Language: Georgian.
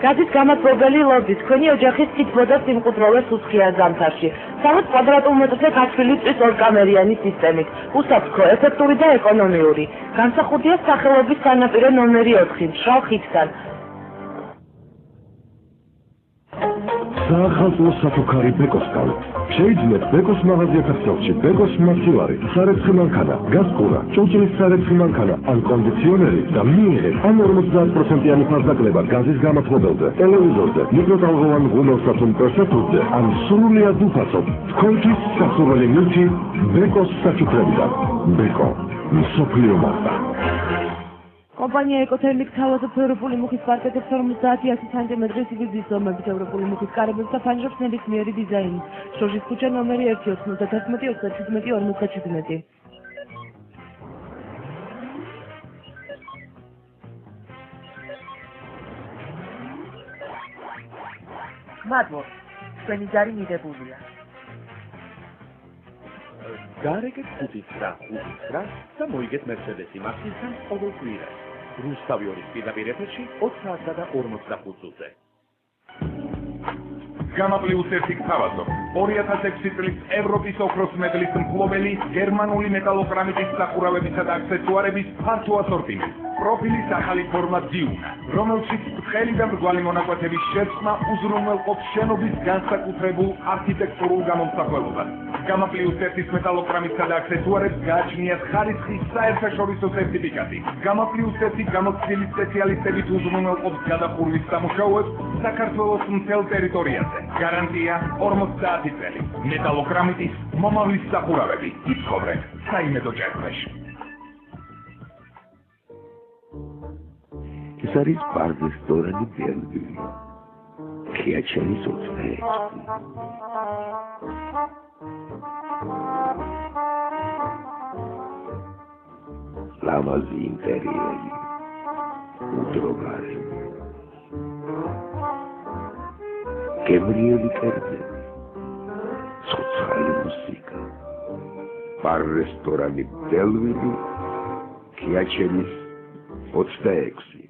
Gazit გამათბობელი ლოდი თქვენი ოჯახის თითბოდას იმყუდროვეს უცხია ზამთარში. 60 კვადრატულ მეტრზე გათვლილი წვის ორკამერიანი სისტემით. უსაფრთხო, ეფექტური და ეკონომიური. განსახურდია სახელობის სანაპირო ნომერი 4 მშრალ ხიდთან. საახალწლო საფუქარი ბეკოსკალ. Შეიძლება ბეკოს მაღაზიათა სიახლოვე ბეკოს მაცივარი, სარეცხი მანქანა, გაზგურა, ჭურჭლის სარეცხი მანქანა, ან კონდიციონერი და მიიღეთ ან 50%-იანი ფასდაკლება გაზის გამათბობელზე, ტელევიზორზე, მიკროტალღოვან ღუმელსა თუ მტვერსათურზე, ან სრულიად უფასოდ თქვენთვის სასურველი ნივთი ბეკოს საჩუქრებიდან. ბეკო, მსოფლიო მარკა. Კომპანია ეკოთერმიკ თავაზობთ მუხის პარკეტებს 50-100 სანტიმეტრის სიგრძის ზომებით ევროპული მუხის კარებებს და ფანჯრებს ნებისმიერი დიზაინით. შოშის ქუჩა ნომერი 1 91 მადლობ, თქვენი ჯარი მიდებულია. გარეგეთ 5-5 და მოიგეთ მერცედესი მარკისგან ყოველ კვირას. რუსთავი 2 პირდაპირ ეფერში 4:45 წუთზე. გამა პლუს 1 თავაზო 2006 წლის ევროპის ოქროს მედლის მფლობელი გერმანული მეტალოკრამიტის სახურავებისა და აქსესუარების ფართო ასორტიმენტი. პროფილის ახალი ფორმა დიუნა, რომელშიც თხელი და მრგვალი მონაკვეთების შეცვლა უზრუნველყოფს შენობის განსაკუთრებულ არქიტექტურულ გამომსახველობას. გამა პლუს 1 მეტალოკრამიტსა და აქსესუარებს გააჩნიათ ხარისხის საერთაშორისო სერტიფიკატი. გამა პლუს 1 გამოცდილი სპეციალისტებით უზრუნველყოფს გადახურვის სამუშაოებს საქართველოს მთელ ტერიტორიაზე. Garantija 40 წელი. მეტალოკრამიტის მომავლის სახურავები. იცხოვრეთ საიმედო ჭერქვეში. ეს არის ბარბისტორანი ბელგიური. ქიაჩენის 26. ლამაზი ინტერიერი. უდროგარი. გემრიელი კერძები, ცოცხალი მუსიკა, ბარ რესტორანი ბელვიდი, ქიაჩენის 26.